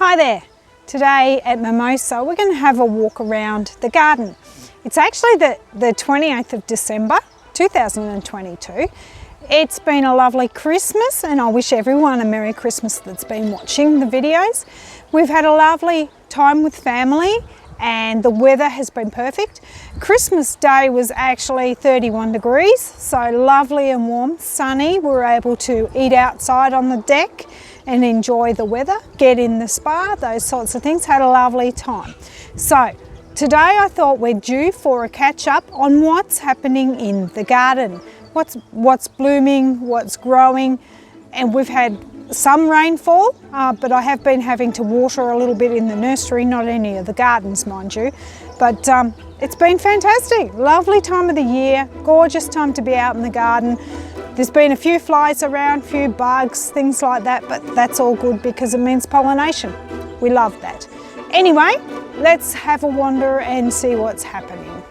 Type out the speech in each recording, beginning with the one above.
Hi there. Today at Mimosa we're going to have a walk around the garden. It's actually the 28th of December 2022. It's been a lovely Christmas and I wish everyone a Merry Christmas that's been watching the videos. We've had a lovely time with family and the weather has been perfect. Christmas Day was actually 31 degrees, so lovely and warm, sunny. We were able to eat outside on the deck and enjoy the weather, get in the spa, those sorts of things. Had a lovely time. So today I thought we're due for a catch up on what's happening in the garden. What's blooming, what's growing, and we've had some rainfall, but I have been having to water a little bit in the nursery, not any of the gardens mind you, but it's been fantastic. Lovely time of the year, gorgeous time to be out in the garden. There's been a few flies around, a few bugs, things like that, but that's all good because it means pollination. We love that. Anyway, let's have a wander and see what's happening.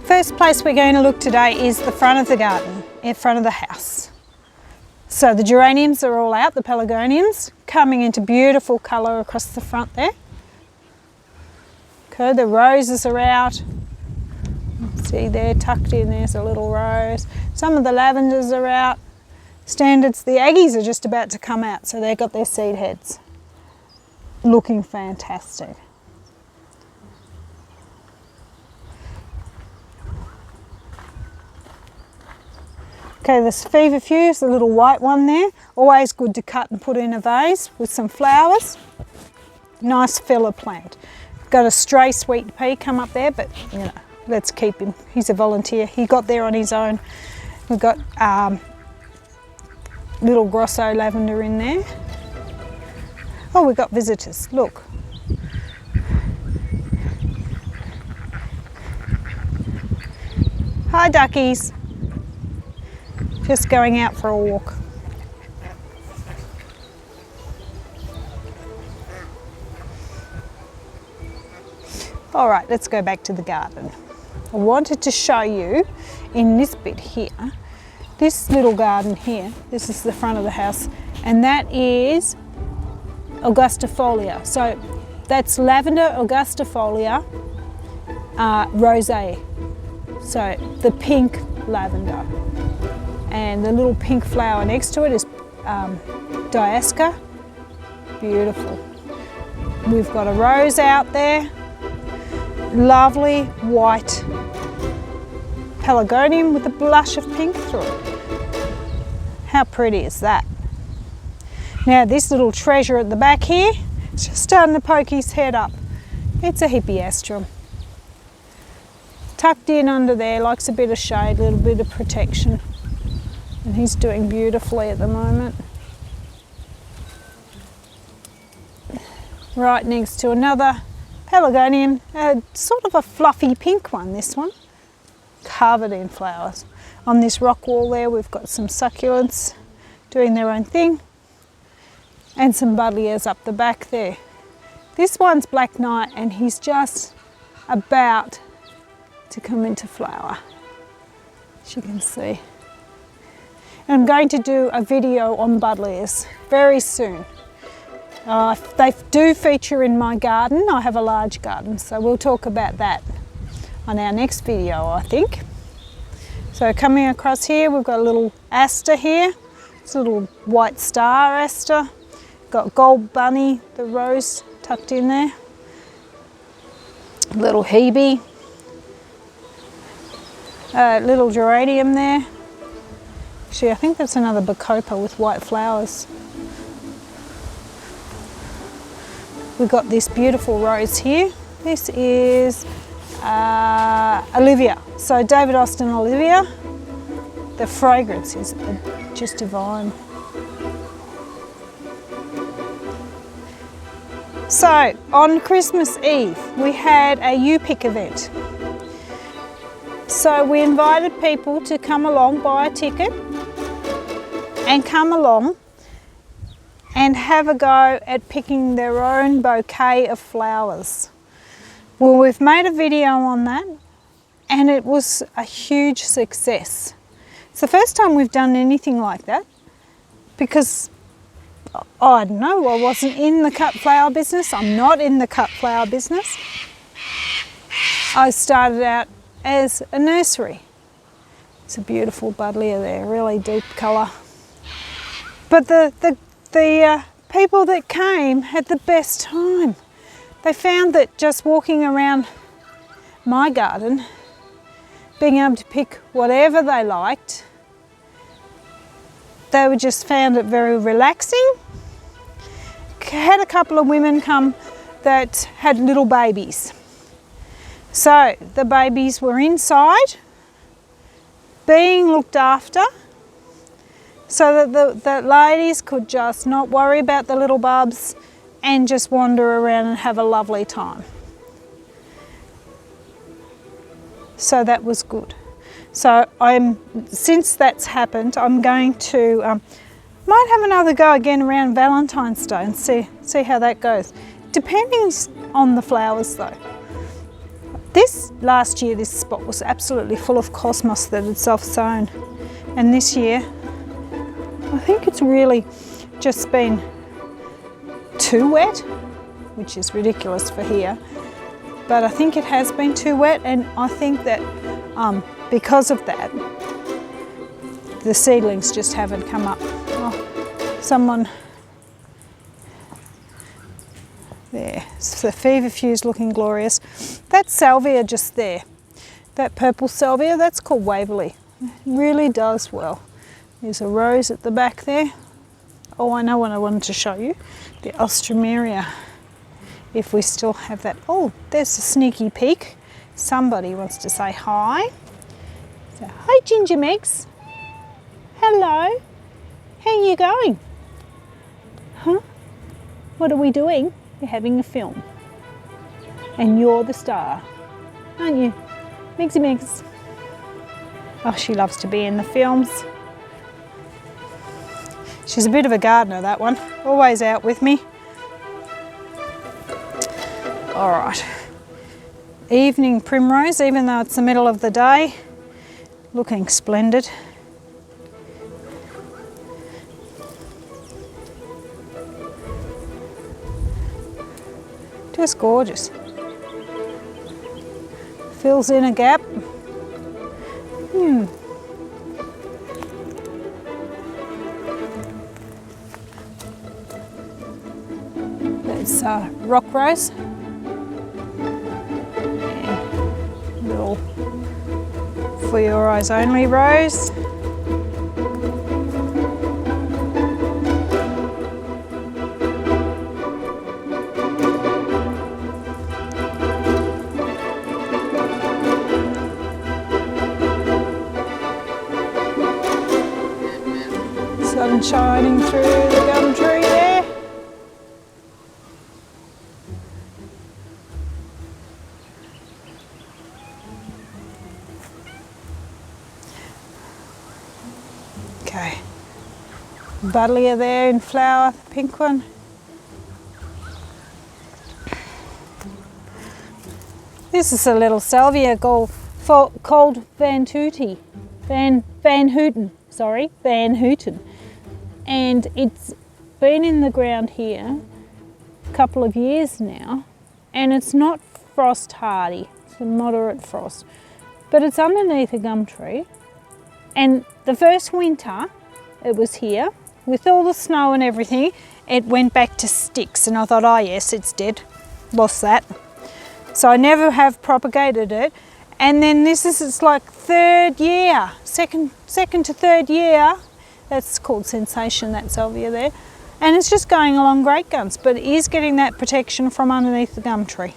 First place we're going to look today is the front of the garden, in front of the house. So the geraniums are all out, the pelargoniums, coming into beautiful colour across the front there. Okay, the roses are out. See there, tucked in, there's a little rose. Some of the lavenders are out. Standards, the Aggies are just about to come out, so they've got their seed heads. Looking fantastic. Okay, this feverfew, the little white one there. Always good to cut and put in a vase with some flowers. Nice filler plant. Got a stray sweet pea come up there, but you know, let's keep him. He's a volunteer. He got there on his own. We've got little grosso lavender in there. Oh, we've got visitors. Look. Hi, duckies. Just going out for a walk. All right, let's go back to the garden. I wanted to show you in this bit here, this little garden here, this is the front of the house, and that is Augustifolia. So that's lavender Augustifolia rosé. So the pink lavender. And the little pink flower next to it is Diasca. Beautiful. We've got a rose out there. Lovely white pelargonium with a blush of pink through it. How pretty is that? Now this little treasure at the back here, it's just starting to poke his head up. It's a hippeastrum. Tucked in under there, likes a bit of shade, a little bit of protection. And he's doing beautifully at the moment. Right next to another pelargonium, sort of a fluffy pink one, this one, covered in flowers. On this rock wall there we've got some succulents doing their own thing and some buddleias up the back there. This one's Black Knight and he's just about to come into flower, as you can see. I'm going to do a video on buddleias very soon. They do feature in my garden. I have a large garden, so we'll talk about that on our next video, I think. So coming across here, we've got a little aster here. It's a little white star aster. Got gold bunny, the rose tucked in there. A little hebe. Little geranium there. Actually, I think that's another bacopa with white flowers. We've got this beautiful rose here. This is Olivia. So David Austin Olivia. The fragrance is just divine. So on Christmas Eve, we had a U-Pick event. So we invited people to come along, buy a ticket, and come along and have a go at picking their own bouquet of flowers. Well, we've made a video on that and it was a huge success. It's the first time we've done anything like that because Oh, I don't know, I wasn't in the cut flower business. I'm not in the cut flower business. I started out as a nursery. It's a beautiful buddleia there, really deep colour. But the people that came had the best time. They found that just walking around my garden, being able to pick whatever they liked, they just found it very relaxing. Had a couple of women come that had little babies. So the babies were inside, being looked after, so that the ladies could just not worry about the little bubs and just wander around and have a lovely time. So that was good. So since that's happened, I'm going to might have another go again around Valentine's Day and see how that goes. Depending on the flowers though. Last year this spot was absolutely full of cosmos that had self-sown, and this year I think it's really just been too wet, which is ridiculous for here, but I think it has been too wet, and I think that because of that the seedlings just haven't come up. Oh, someone there, so the feverfew's looking glorious. That salvia just there, that purple salvia, that's called Waverley. It really does well. There's a rose at the back there. Oh, I know what I wanted to show you, the Alstroemeria, if we still have that. Oh, there's a sneaky peek. Somebody wants to say hi. So, hi Ginger Megs. Hello. How are you going? Huh? What are we doing? We're having a film. And you're the star, aren't you? Megsy Megs. Oh, she loves to be in the films. She's a bit of a gardener, that one. Always out with me. All right. Evening primrose, even though it's the middle of the day. Looking splendid. Just gorgeous. Fills in a gap. That's rock rose. And little for your eyes only rose. Sun shining through the gum tree there. Okay, buddleia there in flower, the pink one. This is a little salvia called Van Houten. Van Houten. And it's been in the ground here a couple of years now, and it's not frost hardy, it's a moderate frost, but it's underneath a gum tree. And the first winter it was here, with all the snow and everything, it went back to sticks, and I thought, oh yes, it's dead, lost that. So I never have propagated it. And then it's like third year, second to third year. That's called Sensation, that salvia there. And it's just going along great guns, but it is getting that protection from underneath the gum tree.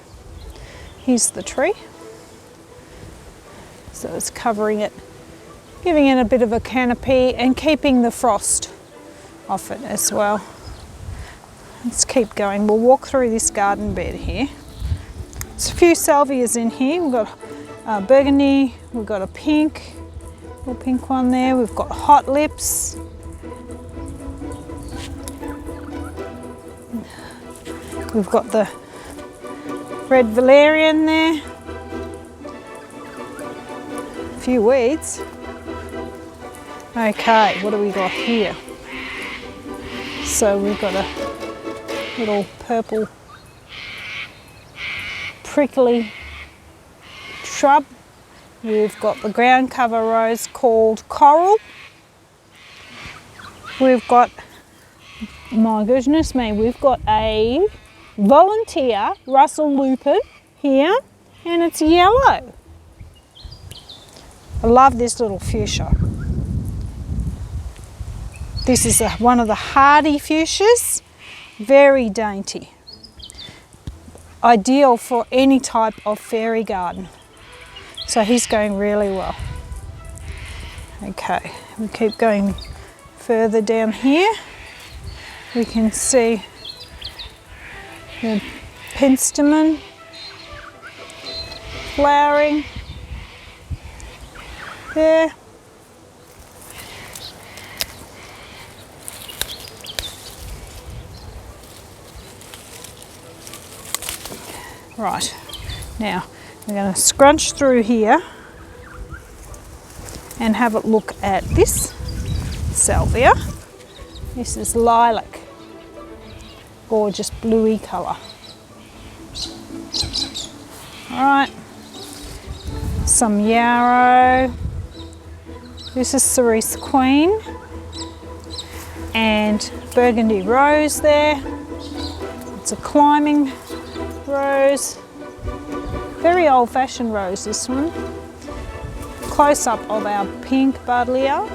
Here's the tree. So it's covering it, giving it a bit of a canopy and keeping the frost off it as well. Let's keep going. We'll walk through this garden bed here. There's a few salvias in here. We've got burgundy, we've got a pink, little pink one there. We've got hot lips. We've got the red valerian there. A few weeds. Okay, what do we got here? So we've got a little purple prickly shrub. We've got the ground cover rose called Coral. We've got, my goodness me, we've got a volunteer Russell Lupin here, and it's yellow. I love this little fuchsia. This is one of the hardy fuchsias, very dainty. Ideal for any type of fairy garden. So he's going really well. Okay, we keep going further down here. We can see the penstemon flowering there. Right, now we're going to scrunch through here and have a look at this salvia. This is lilac, gorgeous bluey colour. Alright, some yarrow. This is cerise queen and burgundy rose there. It's a climbing rose, very old-fashioned rose this one. Close-up of our pink buddleia.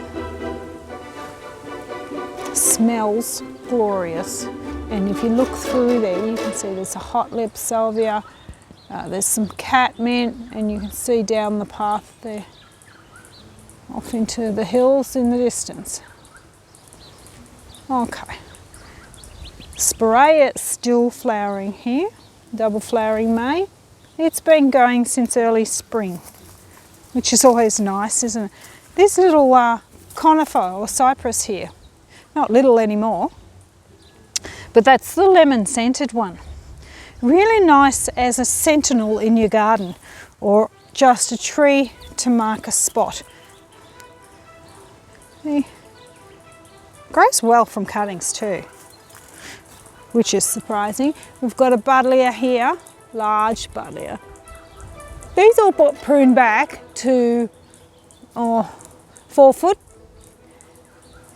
Smells glorious, and if you look through there you can see there's a hot lip salvia, there's some catmint, and you can see down the path there off into the hills in the distance. Okay, Spiraea still flowering here, double flowering May. It's been going since early spring, which is always nice, isn't it? This little conifer or cypress here, not little anymore, but that's the lemon scented one. Really nice as a sentinel in your garden, or just a tree to mark a spot. It grows well from cuttings too, which is surprising. We've got a buddleia here, large buddleia. These all got pruned back to 4 foot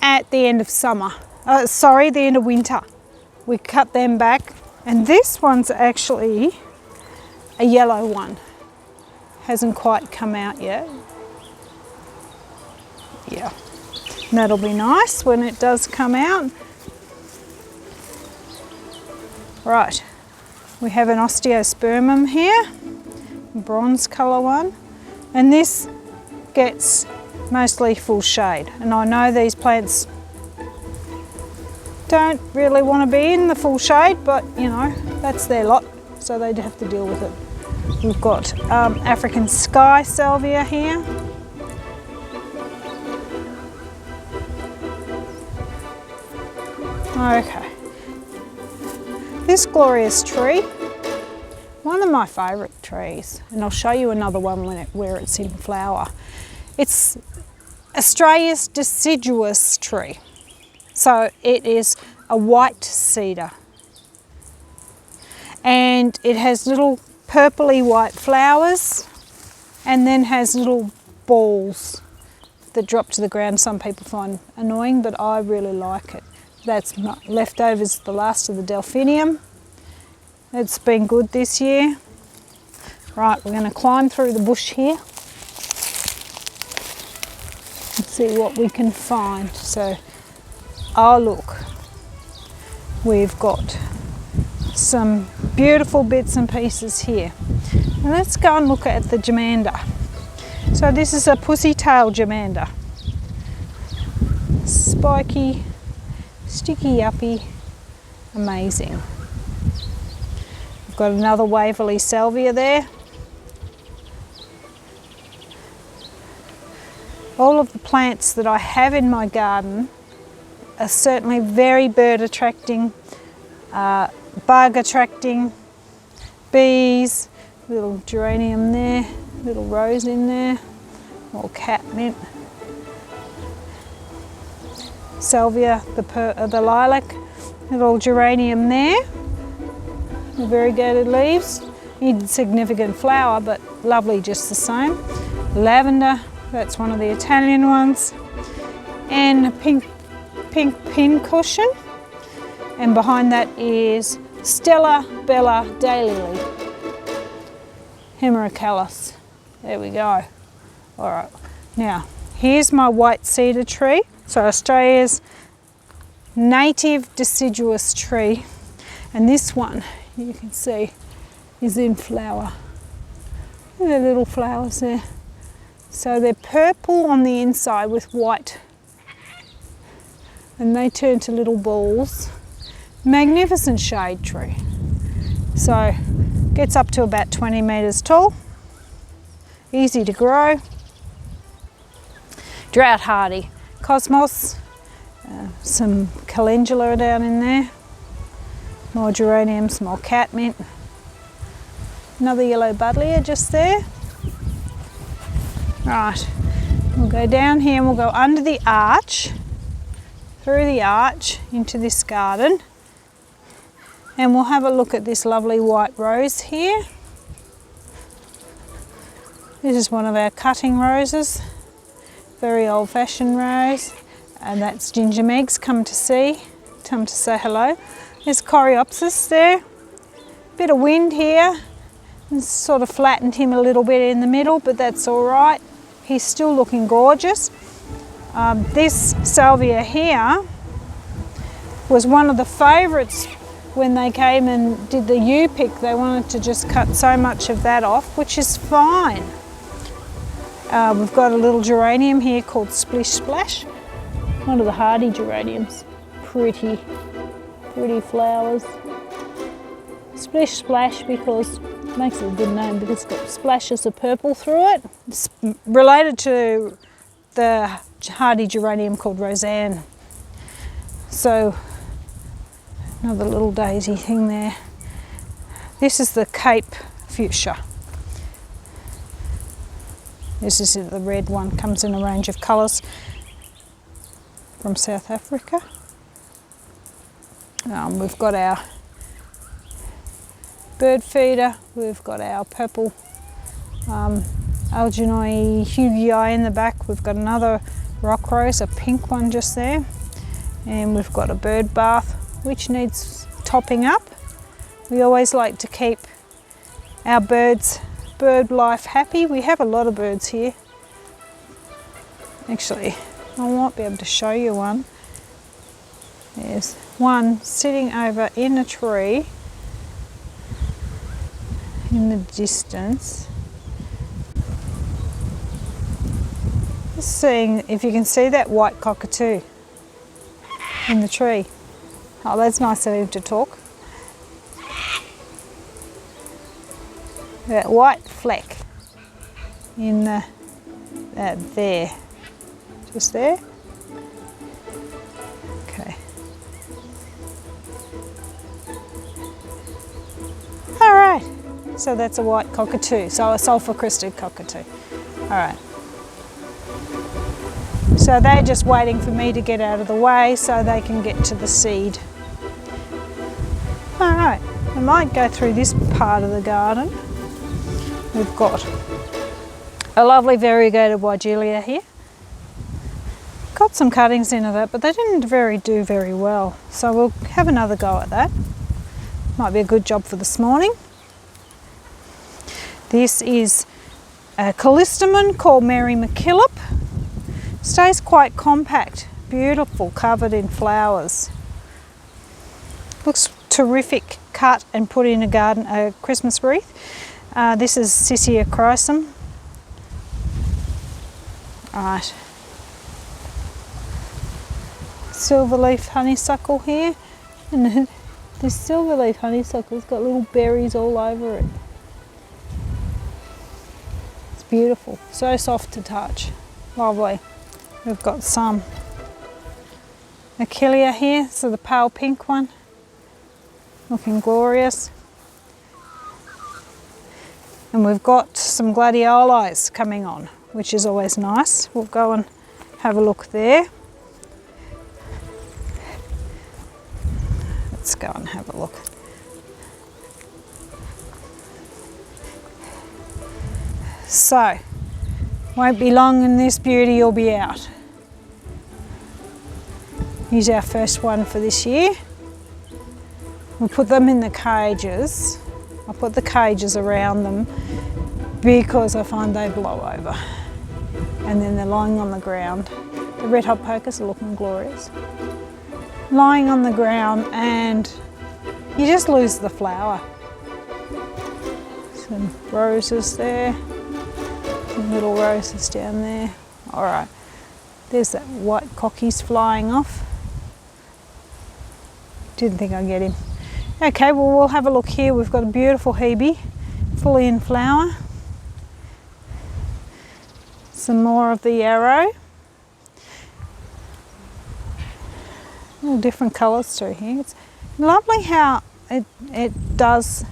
at the end of summer. The end of winter. We cut them back, and this one's actually a yellow one. Hasn't quite come out yet. Yeah, and that'll be nice when it does come out. Right, we have an osteospermum here, bronze colour one, and this gets mostly full shade, and I know these plants don't really want to be in the full shade, but you know, that's their lot, so they have to deal with it. We've got African sky salvia here. Okay, this glorious tree, one of my favourite trees, and I'll show you another one where it's in flower. It's Australia's deciduous tree. So it is a white cedar, and it has little purpley white flowers, and then has little balls that drop to the ground. Some people find annoying, but I really like it. That's leftovers, the last of the delphinium. It's been good this year. Right, we're going to climb through the bush here and see what we can find. So, oh look, we've got some beautiful bits and pieces here. Now let's go and look at the germander. So this is a pussy-tailed germander. Spiky, sticky uppy, amazing. We've got another Waverley salvia there. All of the plants that I have in my garden are certainly very bird attracting, bug attracting, bees, little geranium there, little rose in there, more catmint. Salvia, the lilac. Little geranium there, the variegated leaves. Insignificant flower, but lovely just the same. Lavender, that's one of the Italian ones. And a pink pincushion. And behind that is Stella Bella Daylily. Hemerocallis. There we go. All right, now here's my white cedar tree. So Australia's native deciduous tree. And this one, you can see, is in flower. Look at the little flowers there. So they're purple on the inside with white. And they turn to little balls. Magnificent shade tree. So gets up to about 20 metres tall. Easy to grow. Drought hardy. Cosmos. Some calendula down in there. More geraniums, more catmint. Another yellow buddleia just there. Right, we'll go down here and we'll go under the arch, through the arch into this garden, and we'll have a look at this lovely white rose here. This is one of our cutting roses, very old-fashioned rose, and that's Ginger Meg's come to say hello. There's Coreopsis there, bit of wind here. It's sort of flattened him a little bit in the middle, but that's all right. He's still looking gorgeous. This salvia here was one of the favourites when they came and did the U-pick. They wanted to just cut so much of that off, which is fine. We've got a little geranium here called Splish Splash. One of the hardy geraniums. Pretty flowers. Splish Splash because it makes it a good name because it's got splashes of purple through it. It's related to the hardy geranium called Roseanne. So another little daisy thing there. This is the Cape Fuchsia. This is the red one, comes in a range of colours from South Africa. We've got our bird feeder, we've got our purple Algernoy Hugii in the back, we've got another rock rose, a pink one just there, and we've got a bird bath which needs topping up. We always like to keep our bird life happy. We have a lot of birds here. Actually, I might be able to show you one. There's one sitting over in a tree in the distance. Just seeing if you can see that white cockatoo in the tree. Oh, that's nice of him to talk. That white fleck in the, there, just there. Okay. All right, so that's a white cockatoo, so a sulphur-crested cockatoo. All right. So they're just waiting for me to get out of the way so they can get to the seed. All right, I might go through this part of the garden. We've got a lovely variegated Weigelia here. Got some cuttings into that, but they didn't do very well. So we'll have another go at that. Might be a good job for this morning. This is a callistemon called Mary MacKillop. Stays quite compact, beautiful, covered in flowers. Looks terrific cut and put in a Christmas wreath. This is Sissia chrysum. Right. Silverleaf honeysuckle here. And this silverleaf honeysuckle's got little berries all over it. It's beautiful, so soft to touch. Lovely. We've got some Achillea here, so the pale pink one. Looking glorious. And we've got some gladiolis coming on, which is always nice. We'll go and have a look there. Let's go and have a look. So, won't be long and this beauty will be out. Here's our first one for this year. We put them in the cages. I put the cages around them because I find they blow over. And then they're lying on the ground. The red hot pokers are looking glorious. Lying on the ground and you just lose the flower. Some roses there. Some little roses down there. All right, there's that white cockies flying off. Didn't think I'd get him. Okay, well, we'll have a look here. We've got a beautiful hebe, fully in flower. Some more of the yarrow. All different colours through here. It's lovely how it does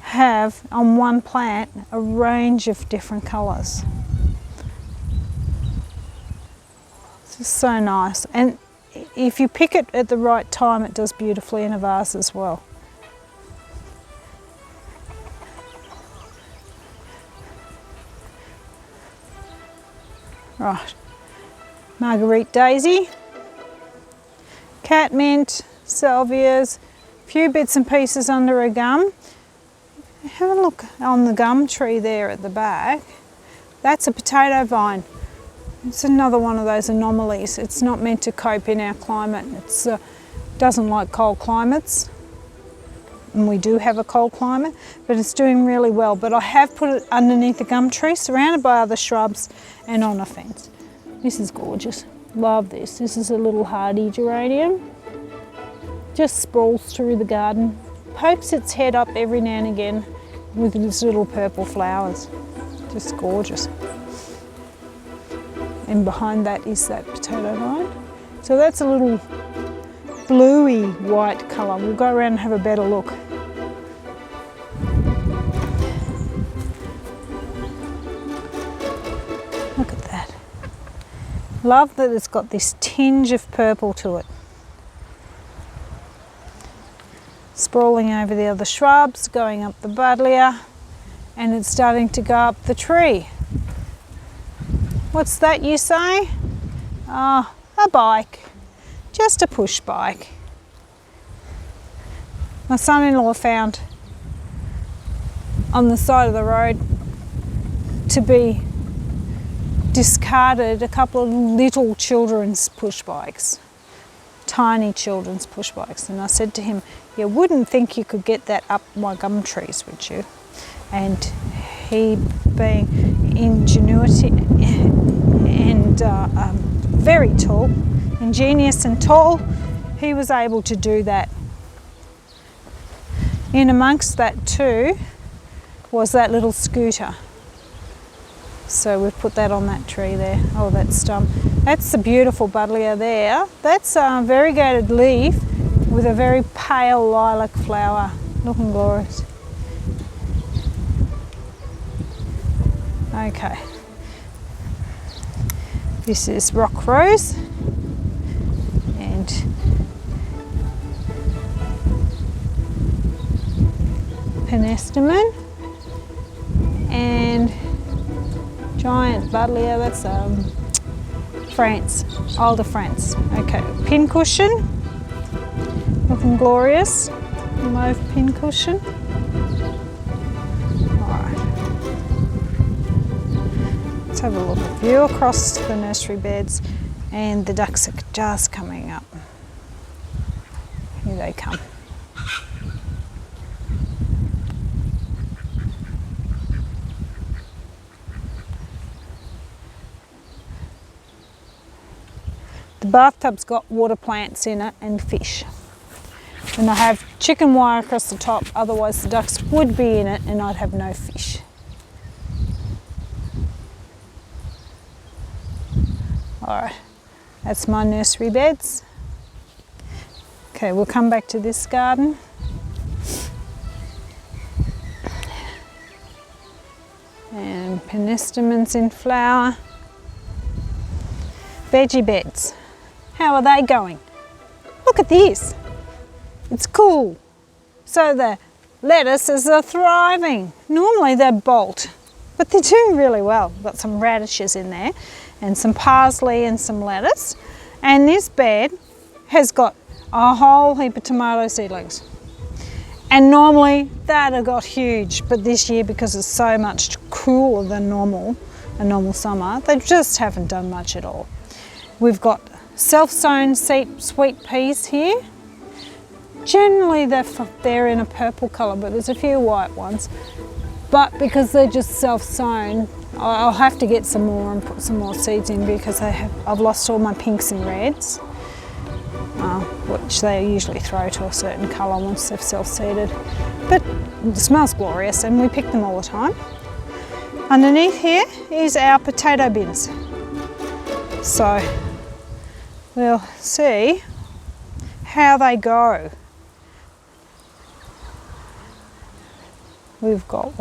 have on one plant a range of different colours. It's just so nice, and if you pick it at the right time it does beautifully in a vase as well. Right, Marguerite daisy, catmint, salvias, a few bits and pieces under a gum. Have a look on the gum tree there at the back. That's a potato vine. It's another one of those anomalies. It's not meant to cope in our climate. It doesn't like cold climates. And we do have a cold climate, but it's doing really well. But I have put it underneath a gum tree, surrounded by other shrubs and on a fence. This is gorgeous. Love this. This is a little hardy geranium. Just sprawls through the garden. Pokes its head up every now and again with its little purple flowers. Just gorgeous. And behind that is that potato vine. So that's a little bluey white colour. We'll go around and have a better look. Look at that. Love that it's got this tinge of purple to it. Sprawling over the other shrubs, going up the buddleia, and it's starting to go up the tree. What's that, you say? Ah, a bike. Just a push bike. My son-in-law found on the side of the road to be discarded a couple of little children's push bikes. Tiny children's push bikes, and I said to him, you wouldn't think you could get that up my gum trees, would you? And he, being ingenuity and very tall, ingenious and tall, he was able to do that. In amongst that too was that little scooter. So we've put that on that tree there. Oh, that stump. That's the beautiful buddleia there. That's a variegated leaf with a very pale lilac flower. Looking glorious. Okay. This is rock rose and pentstemon and giant buddleia. That's France, Alder France. Okay, pincushion, looking glorious. Mauve pincushion. Alright. Let's have a look. View across the nursery beds, and the ducks are just coming up. Here they come. The bathtub's got water plants in it and fish. And I have chicken wire across the top, otherwise the ducks would be in it and I'd have no fish. Alright, that's my nursery beds. Okay, we'll come back to this garden. And pentstemons in flower. Veggie beds. How are they going? Look at this. It's cool. So the lettuces are thriving. Normally they bolt, but they're doing really well. We've got some radishes in there and some parsley and some lettuce. And this bed has got a whole heap of tomato seedlings. And normally that have got huge, but this year, because it's so much cooler than normal, a normal summer, they just haven't done much at all. We've got self-sown sweet peas here. Generally they're in a purple colour, but there's a few white ones. But because they're just self-sown, I'll have to get some more and put some more seeds in, because I've lost all my pinks and reds, which they usually throw to a certain colour once they've self-seeded. But it smells glorious, and we pick them all the time. Underneath here is our potato bins. So we'll see how they go. We've got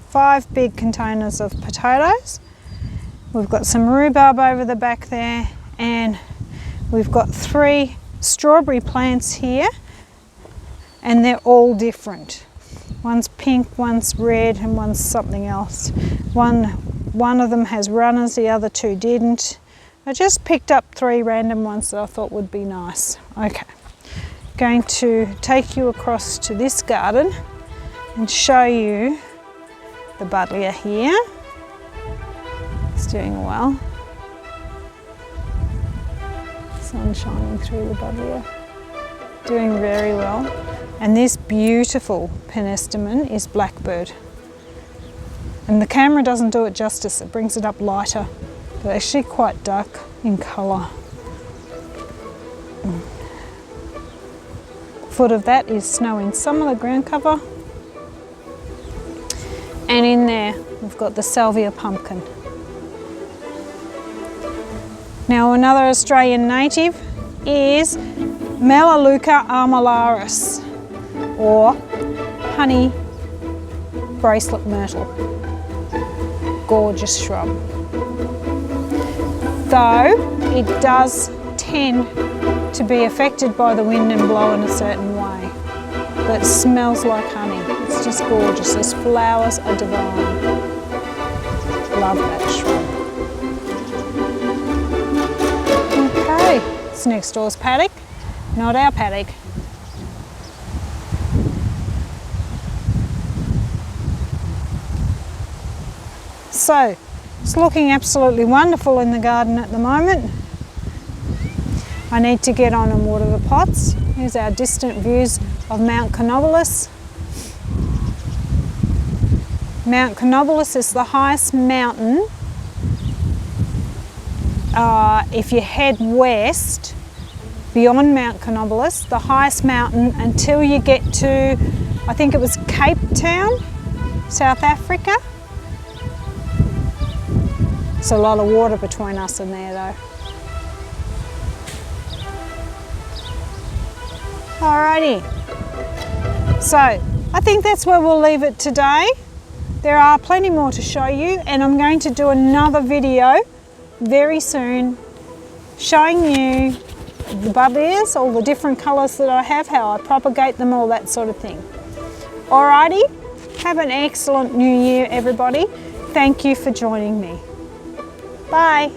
5 big containers of potatoes. We've got some rhubarb over the back there, and we've got 3 strawberry plants here, and they're all different. One's pink, one's red, and one's something else. One of them has runners, the other 2 didn't. I just picked up 3 random ones that I thought would be nice. Okay, going to take you across to this garden and show you the buddleia here. It's doing well. Sun shining through the buddleia. Doing very well. And this beautiful Pentstemon is blackbird. And the camera doesn't do it justice, it brings it up lighter, but actually quite dark in colour. Foot of that is snow in summer, the ground cover. And in there we've got the salvia pumpkin. Now another Australian native is Melaleuca armillaris, or honey bracelet myrtle. Gorgeous shrub. Though it does tend to be affected by the wind and blow in a certain way, but it smells like honey. It's just gorgeous. Those flowers are divine. Love that shrub. Okay, it's next door's paddock, not our paddock. So, it's looking absolutely wonderful in the garden at the moment. I need to get on and water the pots. Here's our distant views of Mount Canobolas. Mount Canobolas is the highest mountain. If you head west beyond Mount Canobolas, the highest mountain until you get to, I think it was Cape Town, South Africa. There's a lot of water between us and there though. Alrighty, so I think that's where we'll leave it today. There are plenty more to show you, and I'm going to do another video very soon showing you the buddleias, all the different colours that I have, how I propagate them, all that sort of thing. Alrighty, have an excellent new year everybody. Thank you for joining me. Bye.